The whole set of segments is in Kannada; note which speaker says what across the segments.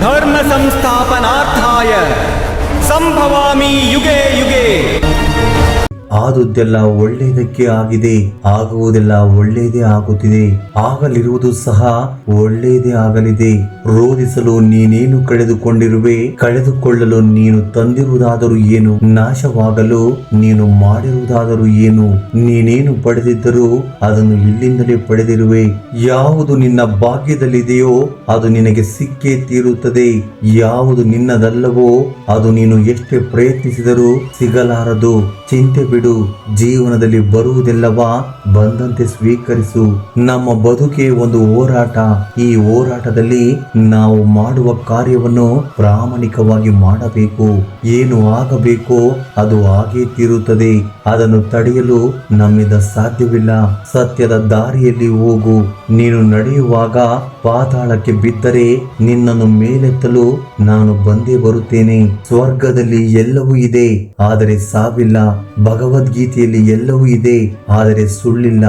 Speaker 1: धर्म संस्थापनार्थाय संभवामि युगे युगे।
Speaker 2: ಆದುದೆಲ್ಲ ಒಳ್ಳೆಯದಕ್ಕೆ ಆಗಿದೆ, ಆಗುವುದೆಲ್ಲ ಒಳ್ಳೆಯದೇ ಆಗುತ್ತಿದೆ, ಆಗಲಿರುವುದು ಸಹ ಒಳ್ಳೆಯದೇ ಆಗಲಿದೆ. ರೋಧಿಸಲು ನೀನೇನು ಕಳೆದುಕೊಂಡಿರುವೆ, ಕಳೆದುಕೊಳ್ಳಲು ನೀನು ತಂದಿರುವುದಾದರೂ ಏನು, ನಾಶವಾಗಲು ನೀನು ಮಾಡಿರುವುದಾದರೂ ಏನು. ನೀನೇನು ಪಡೆದಿದ್ದರೂ ಅದನ್ನು ಇಲ್ಲಿಂದಲೇ ಪಡೆದಿರುವೆ. ಯಾವುದು ನಿನ್ನ ಭಾಗ್ಯದಲ್ಲಿದೆಯೋ ಅದು ನಿನಗೆ ಸಿಕ್ಕೇ ತೀರುತ್ತದೆ. ಯಾವುದು ನಿನ್ನದಲ್ಲವೋ ಅದು ನೀನು ಎಷ್ಟೇ ಪ್ರಯತ್ನಿಸಿದರೂ ಸಿಗಲಾರದು. ಚಿಂತೆ ಬಿಡು, ಜೀವನದಲ್ಲಿ ಬರುವುದೆಲ್ಲವ ಬಂದಂತೆ ಸ್ವೀಕರಿಸು. ನಮ್ಮ ಬದುಕೆ ಒಂದು ಹೋರಾಟ. ಈ ಹೋರಾಟದಲ್ಲಿ ನಾವು ಮಾಡುವ ಕಾರ್ಯವನ್ನು ಪ್ರಾಮಾಣಿಕವಾಗಿ ಮಾಡಬೇಕು. ಏನು ಆಗಬೇಕೋ ಅದು ಆಗೇ ತೀರುತ್ತದೆ. ಅದನ್ನು ತಡೆಯಲು ನಮ್ಮಿಂದ ಸಾಧ್ಯವಿಲ್ಲ. ಸತ್ಯದ ದಾರಿಯಲ್ಲಿ ಹೋಗು. ನೀನು ನಡೆಯುವಾಗ ಪಾತಾಳಕ್ಕೆ ಬಿದ್ದರೆ ನಿನ್ನನ್ನು ಮೇಲೆತ್ತಲು ನಾನು ಬಂದೇ ಬರುತ್ತೇನೆ. ಸ್ವರ್ಗದಲ್ಲಿ ಎಲ್ಲವೂ ಇದೆ, ಆದರೆ ಸಾವಿಲ್ಲ. ಭಗವದ್ಗೀತೆಯಲ್ಲಿ ಎಲ್ಲವೂ ಇದೆ, ಆದರೆ ಸುಳ್ಳಿಲ್ಲ.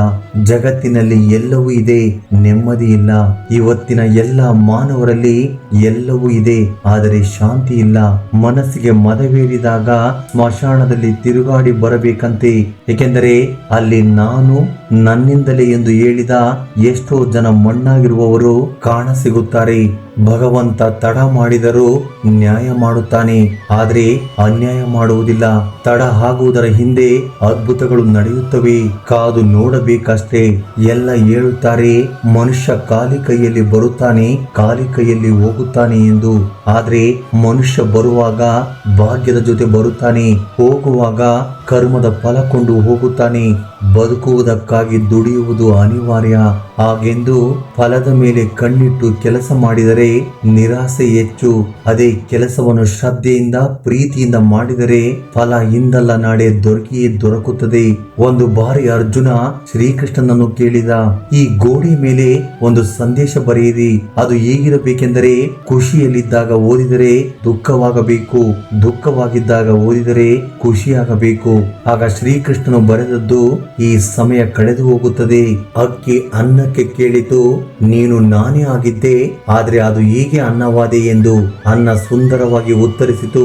Speaker 2: ಜಗತ್ತಿನಲ್ಲಿ ಎಲ್ಲವೂ ಇದೆ, ನೆಮ್ಮದಿ ಇಲ್ಲ. ಇವತ್ತಿನ ಎಲ್ಲ ಮಾನವರಲ್ಲಿ ಎಲ್ಲವೂ ಇದೆ, ಆದರೆ ಶಾಂತಿ ಇಲ್ಲ. ಮನಸ್ಸಿಗೆ ಮದವೇರಿದಾಗ ಸ್ಮಶಾನದಲ್ಲಿ ತಿರುಗಾಡಿ ಬರಬೇಕಂತೆ. ಏಕೆಂದರೆ ಅಲ್ಲಿ ನಾನು ನನ್ನಿಂದಲೇ ಎಂದು ಹೇಳಿದ ಎಷ್ಟೋ ಜನ ಮಣ್ಣಾಗಿರುವವರು ಕಾಣಸಿಗುತ್ತಾರೆ. ಭಗವಂತ ತಡ ಮಾಡಿದರೂ ನ್ಯಾಯ ಮಾಡುತ್ತಾನೆ, ಆದರೆ ಅನ್ಯಾಯ ಮಾಡುವುದಿಲ್ಲ. ತಡ ಆಗುವುದರ ಹಿಂದೆ ಅದ್ಭುತಗಳು ನಡೆಯುತ್ತವೆ, ಕಾದು ನೋಡಬೇಕಷ್ಟೇ. ಎಲ್ಲ ಹೇಳುತ್ತಾರೆ ಮನುಷ್ಯ ಖಾಲಿ ಕೈಯಲ್ಲಿ ಬರುತ್ತಾನೆ, ಖಾಲಿ ಕೈಯಲ್ಲಿ ಹೋಗುತ್ತಾನೆ ಎಂದು. ಆದ್ರೆ ಮನುಷ್ಯ ಬರುವಾಗ ಭಾಗ್ಯದ ಜೊತೆ ಬರುತ್ತಾನೆ, ಹೋಗುವಾಗ ಕರ್ಮದ ಫಲ ಕೊಂಡು ಹೋಗುತ್ತಾನೆ. ಬದುಕುವುದಕ್ಕಾಗಿ ದುಡಿಯುವುದು ಅನಿವಾರ್ಯ. ಹಾಗೆಂದು ಫಲದ ಮೇಲೆ ಕಣ್ಣಿಟ್ಟು ಕೆಲಸ ಮಾಡಿದರೆ ನಿರಾಸೆ ಹೆಚ್ಚು. ಅದೇ ಕೆಲಸವನ್ನು ಶ್ರದ್ಧೆಯಿಂದ ಪ್ರೀತಿಯಿಂದ ಮಾಡಿದರೆ ಫಲ ಹಿಂದಲ್ಲ ನಾಳೆ ದೊರಕಿಯೇ ದೊರಕುತ್ತದೆ. ಒಂದು ಬಾರಿ ಅರ್ಜುನ ಶ್ರೀಕೃಷ್ಣನನ್ನು ಕೇಳಿದ, ಈ ಗೋಡೆ ಮೇಲೆ ಒಂದು ಸಂದೇಶ ಬರೆಯಿರಿ. ಅದು ಹೇಗಿರಬೇಕೆಂದರೆ ಖುಷಿಯಲ್ಲಿದ್ದಾಗ ಓದಿದರೆ ದುಃಖವಾಗಬೇಕು, ದುಃಖವಾಗಿದ್ದಾಗ ಓದಿದರೆ ಖುಷಿಯಾಗಬೇಕು. ಆಗ ಶ್ರೀಕೃಷ್ಣನು ಬರೆದದ್ದು, ಈ ಸಮಯ ಕಳೆದು ಹೋಗುತ್ತದೆ. ಅಕ್ಕಿ ಅನ್ನಕ್ಕೆ ಕೇಳಿತು, ನೀನು ನಾನೇ ಆಗಿದ್ದೆ, ಆದ್ರೆ ಅದು ಹೇಗೆ ಅನ್ನವಾದೆ ಎಂದು. ಅನ್ನ ಸುಂದರವಾಗಿ ಉತ್ತರಿಸಿತು,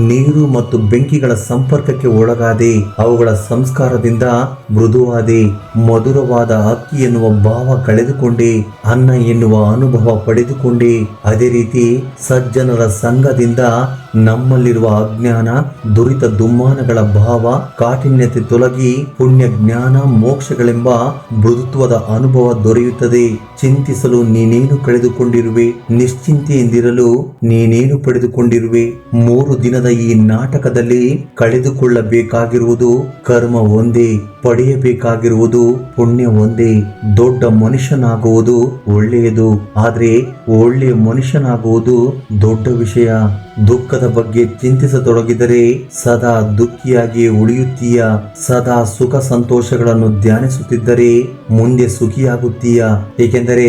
Speaker 2: ನೀರು ಮತ್ತು ಬೆಂಕಿಗಳ ಸಂಪರ್ಕಕ್ಕೆ ಒಳಗಾದೆ, ಅವುಗಳ ಸಂಸ್ಕಾರದಿಂದ ಮೃದುವಾದೆ. ಮಧುರವಾದ ಅಕ್ಕಿ ಎನ್ನುವ ಭಾವ ಕಳೆದುಕೊಂಡೆ, ಅನ್ನ ಎನ್ನುವ ಅನುಭವ ಪಡೆದುಕೊಂಡೆ. ಅದೇ ರೀತಿ ಸಜ್ಜನರ ಸಂಘದಿಂದ ನಮ್ಮಲ್ಲಿರುವ ಅಜ್ಞಾನ, ದುರಿತ ದುಮ್ಮಾನಗಳ ಭಾವ, ಕಾಠಿಣ್ಯತೆ ತೊಲಗಿ ಪುಣ್ಯ, ಜ್ಞಾನ, ಮೋಕ್ಷಗಳೆಂಬ ಮೃದುತ್ವದ ಅನುಭವ ದೊರೆಯುತ್ತದೆ. ಚಿಂತಿಸಲು ನೀನೇನು ಕಳೆದುಕೊಂಡಿರುವೆ, ನಿಶ್ಚಿಂತೆಯಿಂದಿರಲು ನೀನೇನು ಪಡೆದುಕೊಂಡಿರುವೆ. 3 ದಿನದ ಈ ನಾಟಕದಲ್ಲಿ ಕಳೆದುಕೊಳ್ಳಬೇಕಾಗಿರುವುದು ಕರ್ಮ ಒಂದೇ, ಪಡೆಯಬೇಕಾಗಿರುವುದು ಪುಣ್ಯ ಒಂದೇ. ದೊಡ್ಡ ಮನುಷ್ಯನಾಗುವುದು ಒಳ್ಳೆಯದು, ಆದ್ರೆ ಒಳ್ಳೆಯ ಮನುಷ್ಯನಾಗುವುದು ದೊಡ್ಡ ವಿಷಯ. ದುಃಖದ ಬಗ್ಗೆ ಚಿಂತಿಸತೊಡಗಿದರೆ ಸದಾ ದುಃಖಿಯಾಗಿ ಉಳಿಯುತ್ತೀಯ. ಸದಾ ಸುಖ ಸಂತೋಷಗಳನ್ನು ಧ್ಯಾನಿಸುತ್ತಿದ್ದರೆ ಮುಂದೆ ಸುಖಿಯಾಗುತ್ತೀಯ. ಏಕೆಂದರೆ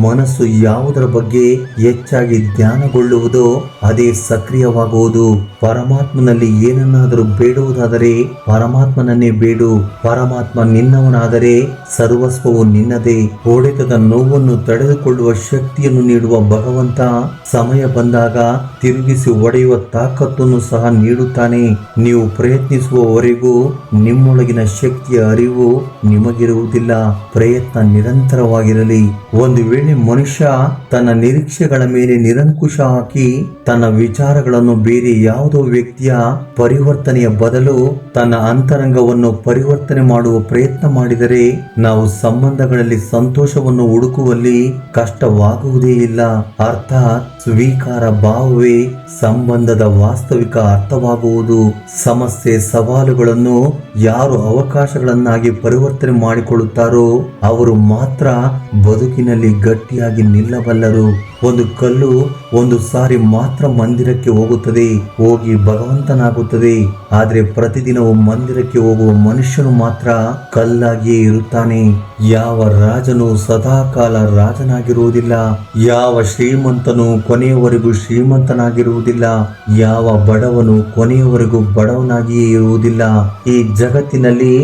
Speaker 2: ಮನಸ್ಸು ಯಾವುದರ ಬಗ್ಗೆ ಹೆಚ್ಚಾಗಿ ಧ್ಯಾನಗೊಳ್ಳುವುದೋ ಅದೇ ಸಕ್ರಿಯವಾಗುವುದು. ಪರಮಾತ್ಮನಲ್ಲಿ ಏನನ್ನಾದರೂ ಬೇಡುವುದಾದರೆ ಪರಮಾತ್ಮನನ್ನೇ ಬೇಡು. ಪರಮಾತ್ಮ ನಿನ್ನವನಾದರೆ ಸರ್ವಸ್ವವು ನಿನ್ನದೇ. ಹೊಡೆತದ ನೋವನ್ನು ತಡೆದುಕೊಳ್ಳುವ ಶಕ್ತಿಯನ್ನು ನೀಡುವ ಭಗವಂತ ಸಮಯ ಬಂದಾಗ ತಿರುಗಿಸಿ ಒಡೆಯುವ ತಾಕತ್ತನ್ನು ಸಹ ನೀಡುತ್ತಾನೆ. ನೀವು ಪ್ರಯತ್ನಿಸುವವರೆಗೂ ನಿಮ್ಮೊಳಗಿನ ಶಕ್ತಿಯ ಅರಿವು ನಿಮಗಿರುವುದಿಲ್ಲ. ಪ್ರಯತ್ನ ನಿರಂತರವಾಗಿರಲಿ. ಒಂದು ವೇಳೆ ಮನುಷ್ಯ ತನ್ನ ನಿರೀಕ್ಷೆಗಳ ಮೇಲೆ ನಿರಂಕುಶ ಹಾಕಿ ತನ್ನ ವಿಚಾರಗಳನ್ನು ಬೇರೆ ಯಾವುದೋ ವ್ಯಕ್ತಿಯ ಪರಿವರ್ತನೆಯ ಬದಲು ತನ್ನ ಅಂತರಂಗವನ್ನು ಪರಿವರ್ತನೆ ಮಾಡುವ ಪ್ರಯತ್ನ ಮಾಡಿದರೆ ನಾವು ಸಂಬಂಧಗಳಲ್ಲಿ ಸಂತೋಷವನ್ನು ಹುಡುಕುವಲ್ಲಿ ಕಷ್ಟವಾಗುವುದೇ ಇಲ್ಲ. ಅರ್ಥಾತ್ ಸ್ವೀಕಾರ ಭಾವವೇ ಸಂಬಂಧದ ವಾಸ್ತವಿಕ ಅರ್ಥವಾಗುವುದು. ಸಮಸ್ಯೆ ಸವಾಲುಗಳನ್ನು ಯಾರು ಅವಕಾಶಗಳನ್ನಾಗಿ ಪರಿವರ್ತನೆ ಮಾಡಿಕೊಳ್ಳುತ್ತಾರೋ ಅವರು ಮಾತ್ರ ಬದುಕಿನಲ್ಲಿ ಗಟ್ಟಿಯಾಗಿ ನಿಲ್ಲಬಲ್ಲರು. ಒಂದು ಕಲ್ಲು ಒಂದು ಸಾರಿ ಮಾತ್ರ ಮಂದಿರಕ್ಕೆ ಹೋಗುತ್ತದೆ, ಹೋಗಿ ಭಗವಂತನಾಗುತ್ತದೆ. ಆದ್ರೆ ಪ್ರತಿದಿನವೂ ಮಂದಿರಕ್ಕೆ ಹೋಗುವ ಮನುಷ್ಯನು ಮಾತ್ರ ಕಲ್ಲಾಗಿಯೇ ಇರುತ್ತಾನೆ. ಯಾವ ರಾಜನು ಸದಾಕಾಲ ರಾಜನಾಗಿರುವುದಿಲ್ಲ, ಯಾವ ಶ್ರೀಮಂತನು ಕೊನೆಯವರೆಗೂ ಶ್ರೀಮಂತನಾಗಿರುವುದಿಲ್ಲ, ಯಾವ ಬಡವನು ಕೊನೆಯವರೆಗೂ ಬಡವನಾಗಿಯೇ ಇರುವುದಿಲ್ಲ. ಈ ಜಗತ್ತಿನಲ್ಲಿ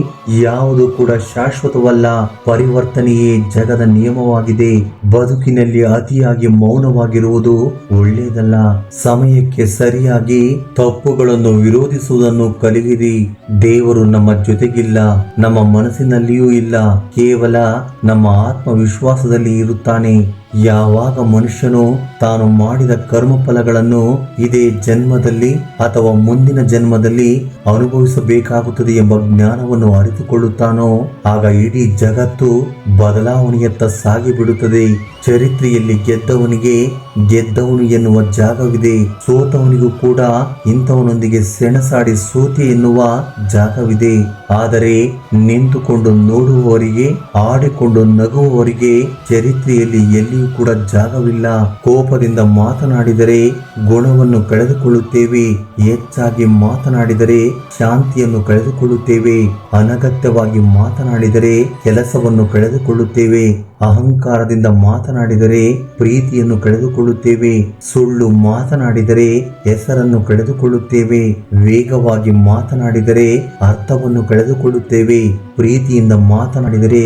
Speaker 2: ಯಾವುದು ಕೂಡ ಶಾಶ್ವತವಲ್ಲ. ಪರಿವರ್ತನೆಯೇ ಜಗದ ನಿಯಮವಾಗಿದೆ. ಬದುಕಿನಲ್ಲಿ ಅತಿಯಾಗಿ ಮೌನವಾಗಿರುವುದು ಒಳ್ಳೆಯದಲ್ಲ. ಸಮಯಕ್ಕೆ ಸರಿಯಾಗಿ ತಪ್ಪುಗಳನ್ನು ವಿರೋಧಿಸುವುದನ್ನು ಕಲಿಯಿರಿ. ದೇವರು ನಮ್ಮ ಜೊತೆಗಿಲ್ಲ, ನಮ್ಮ ಮನಸ್ಸಿನಲ್ಲಿಯೂ ಇಲ್ಲ, ಕೇವಲ ನಮ್ಮ ಆತ್ಮವಿಶ್ವಾಸದಲ್ಲಿ ಇರುತ್ತಾನೆ. ಯಾವಾಗ ಮನುಷ್ಯನು ತಾನು ಮಾಡಿದ ಕರ್ಮಫಲಗಳನ್ನು ಇದೇ ಜನ್ಮದಲ್ಲಿ ಅಥವಾ ಮುಂದಿನ ಜನ್ಮದಲ್ಲಿ ಅನುಭವಿಸಬೇಕಾಗುತ್ತದೆ ಎಂಬ ಜ್ಞಾನವನ್ನು ಅರಿತುಕೊಳ್ಳುತ್ತಾನೋ ಆಗ ಇಡೀ ಜಗತ್ತು ಬದಲಾವಣೆಯತ್ತ ಸಾಗಿಬಿಡುತ್ತದೆ. ಚರಿತ್ರೆಯಲ್ಲಿ ಗೆದ್ದವನು ಎನ್ನುವ ಜಾಗವಿದೆ, ಸೋತವನಿಗೂ ಕೂಡ ಇಂಥವನೊಂದಿಗೆ ಸೆಣಸಾಡಿ ಸೋತೆ ಎನ್ನುವ ಜಾಗವಿದೆ. ಆದರೆ ನಿಂತುಕೊಂಡು ನೋಡುವವರಿಗೆ, ಆಡಿಕೊಂಡು ನಗುವವರಿಗೆ ಚರಿತ್ರೆಯಲ್ಲಿ ಎಲ್ಲಿಯೂ ಕೂಡ ಜಾಗವಿಲ್ಲ. ಕೋಪದಿಂದ ಮಾತನಾಡಿದರೆ ಗುಣವನ್ನು ಕಳೆದುಕೊಳ್ಳುತ್ತೇವೆ, ಹೆಚ್ಚಾಗಿ ಮಾತನಾಡಿದರೆ ಶಾಂತಿಯನ್ನು ಕಳೆದುಕೊಳ್ಳುತ್ತೇವೆ, ಅನಗತ್ಯವಾಗಿ ಮಾತನಾಡಿದರೆ ಕೆಲಸವನ್ನು ಕಳೆದುಕೊಳ್ಳುತ್ತೇವೆ, ಅಹಂಕಾರದಿಂದ ಮಾತನಾಡಿದರೆ ಪ್ರೀತಿಯನ್ನು ಕಳೆದುಕೊಳ್ಳುತ್ತೇವೆ, ಸುಳ್ಳು ಮಾತನಾಡಿದರೆ ಹೆಸರನ್ನು ಕಳೆದುಕೊಳ್ಳುತ್ತೇವೆ, ವೇಗವಾಗಿ ಮಾತನಾಡಿದರೆ ಅರ್ಥವನ್ನು ಕಳೆದುಕೊಳ್ಳುತ್ತೇವೆ, ಪ್ರೀತಿಯಿಂದ ಮಾತನಾಡಿದರೆ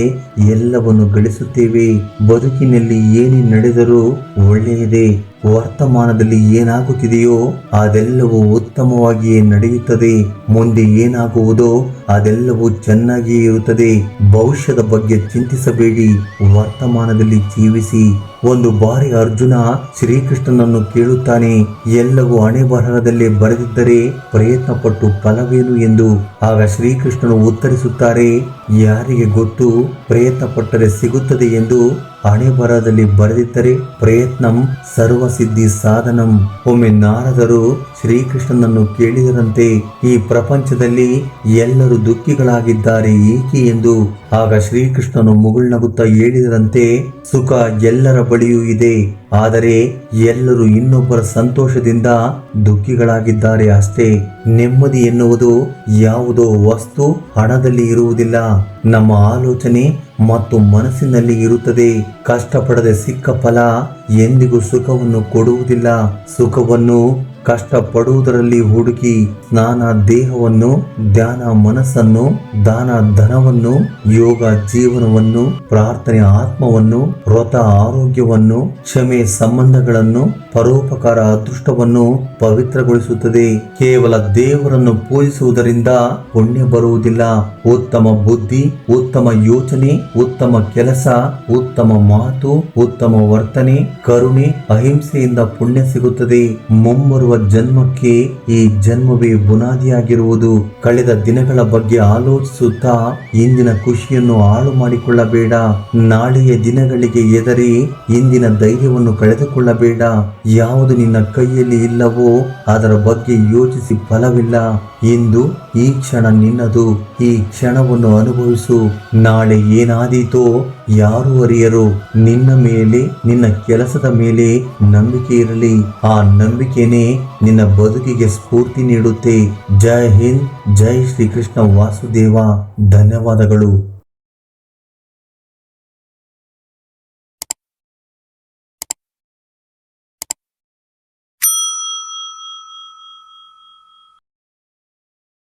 Speaker 2: ಎಲ್ಲವನ್ನು ಗಳಿಸುತ್ತೇವೆ. ಬದುಕಿನಲ್ಲಿ ಏನೇ ನಡೆದರೂ ಒಳ್ಳೆಯದೇ. ವರ್ತಮಾನದಲ್ಲಿ ಏನಾಗುತ್ತಿದೆಯೋ ಅದೆಲ್ಲವೂ ಉತ್ತಮವಾಗಿಯೇ ನಡೆಯುತ್ತದೆ. ಮುಂದೆ ಏನಾಗುವುದೋ ಅದೆಲ್ಲವೂ ಚೆನ್ನಾಗಿಯೇ ಇರುತ್ತದೆ. ಭವಿಷ್ಯದ ಬಗ್ಗೆ ಚಿಂತಿಸಬೇಡಿ, ವರ್ತಮಾನದಲ್ಲಿ ಜೀವಿಸಿ. ಒಂದು ಬಾರಿ ಅರ್ಜುನ ಶ್ರೀಕೃಷ್ಣನನ್ನು ಕೇಳುತ್ತಾನೆ, ಎಲ್ಲವೂ ಹಣೆ ಬರಹದಲ್ಲೇ ಬರೆದಿದ್ದರೆ ಪ್ರಯತ್ನ ಪಟ್ಟು ಫಲವೇನು ಎಂದು. ಆಗ ಶ್ರೀಕೃಷ್ಣನು ಉತ್ತರಿಸುತ್ತಾರೆ, ಯಾರಿಗೆ ಗೊತ್ತು, ಪ್ರಯತ್ನ ಪಟ್ಟರೆ ಸಿಗುತ್ತದೆ ಎಂದು. ಹಣೆ ಬರಹದಲ್ಲಿ ಬರೆದಿದ್ದರೆ ಪ್ರಯತ್ನಂ ಸರ್ವಸಿದ್ಧಿ ಸಾಧನಂ. ಒಮ್ಮೆ ನಾರದರು ಶ್ರೀಕೃಷ್ಣನನ್ನು ಕೇಳಿದರಂತೆ, ಈ ಪ್ರಪಂಚದಲ್ಲಿ ಎಲ್ಲರೂ ದುಃಖಿಗಳಾಗಿದ್ದಾರೆ ಏಕೆ ಎಂದು. ಆಗ ಶ್ರೀಕೃಷ್ಣನು ಮುಗುಳ್ನಗುತ್ತಾ ಹೇಳಿದರಂತೆ, ಸುಖ ಎಲ್ಲರ ಬಳಿಯೂ ಇದೆ, ಆದರೆ ಎಲ್ಲರೂ ಇನ್ನೊಬ್ಬರ ಸಂತೋಷದಿಂದ ದುಃಖಿಗಳಾಗಿದ್ದಾರೆ ಅಷ್ಟೇ. ನೆಮ್ಮದಿ ಎನ್ನುವುದು ಯಾವುದೋ ವಸ್ತು, ಹಣದಲ್ಲಿ ಇರುವುದಿಲ್ಲ, ನಮ್ಮ ಆಲೋಚನೆ ಮತ್ತು ಮನಸ್ಸಿನಲ್ಲಿ ಇರುತ್ತದೆ. ಕಷ್ಟಪಡದೆ ಸಿಕ್ಕ ಫಲ ಎಂದಿಗೂ ಸುಖವನ್ನು ಕೊಡುವುದಿಲ್ಲ. ಸುಖವನ್ನು ಕಷ್ಟಪಡುವುದರಲ್ಲಿ ಹುಡುಕಿ, ಸ್ನಾನ ದೇಹವನ್ನು, ಧ್ಯಾನ ಮನಸ್ಸನ್ನು, ದಾನ ಧನವನ್ನು, ಯೋಗ ಜೀವನವನ್ನು, ಪ್ರಾರ್ಥನೆ ಆತ್ಮವನ್ನು, ವ್ರತ ಆರೋಗ್ಯವನ್ನು, ಕ್ಷಮೆ ಸಂಬಂಧಗಳನ್ನು, ಪರೋಪಕಾರ ಅದೃಷ್ಟವನ್ನು ಪವಿತ್ರಗೊಳಿಸುತ್ತದೆ. ಕೇವಲ ದೇವರನ್ನು ಪೂಜಿಸುವುದರಿಂದ ಪುಣ್ಯ ಬರುವುದಿಲ್ಲ. ಉತ್ತಮ ಬುದ್ಧಿ, ಉತ್ತಮ ಯೋಚನೆ, ಉತ್ತಮ ಕೆಲಸ, ಉತ್ತಮ ಮಾತು, ಉತ್ತಮ ವರ್ತನೆ, ಕರುಣೆ, ಅಹಿಂಸೆಯಿಂದ ಪುಣ್ಯ ಸಿಗುತ್ತದೆ. ಮುಂಬರುವ ಜನ್ಮಕ್ಕೆ ಈ ಜನ್ಮವೇ ಬುನಾದಿಯಾಗಿರುವುದು. ಕಳೆದ ದಿನಗಳ ಬಗ್ಗೆ ಆಲೋಚಿಸುತ್ತಾ ಇಂದಿನ ಖುಷಿಯನ್ನು ಹಾಳು ಮಾಡಿಕೊಳ್ಳಬೇಡ. ನಾಳೆಯ ದಿನಗಳಿಗೆ ಹೆದರಿ ಇಂದಿನ ಧೈರ್ಯವನ್ನು ಕಳೆದುಕೊಳ್ಳಬೇಡ. ಯಾವುದು ನಿನ್ನ ಕೈಯಲ್ಲಿ ಇಲ್ಲವೋ ಅದರ ಬಗ್ಗೆ ಯೋಚಿಸಿ ಫಲವಿಲ್ಲ. ಇಂದು ಈ ಕ್ಷಣ ನಿನ್ನದು, ಈ ಕ್ಷಣವನ್ನು ಅನುಭವಿಸು. ನಾಳೆ ಏನಾದೀತೋ ಯಾರು ಅರಿಯರು. ನಿನ್ನ ಮೇಲೆ, ನಿನ್ನ ಕೆಲಸದ ಮೇಲೆ ನಂಬಿಕೆ ಇರಲಿ. ಆ ನಂಬಿಕೆನೇ ನಿನ್ನ ಬದುಕಿಗೆ ಸ್ಫೂರ್ತಿ ನೀಡುತ್ತೆ. ಜೈ ಹಿಂದ್, ಜೈ ಶ್ರೀಕೃಷ್ಣ ವಾಸುದೇವ. ಧನ್ಯವಾದಗಳು.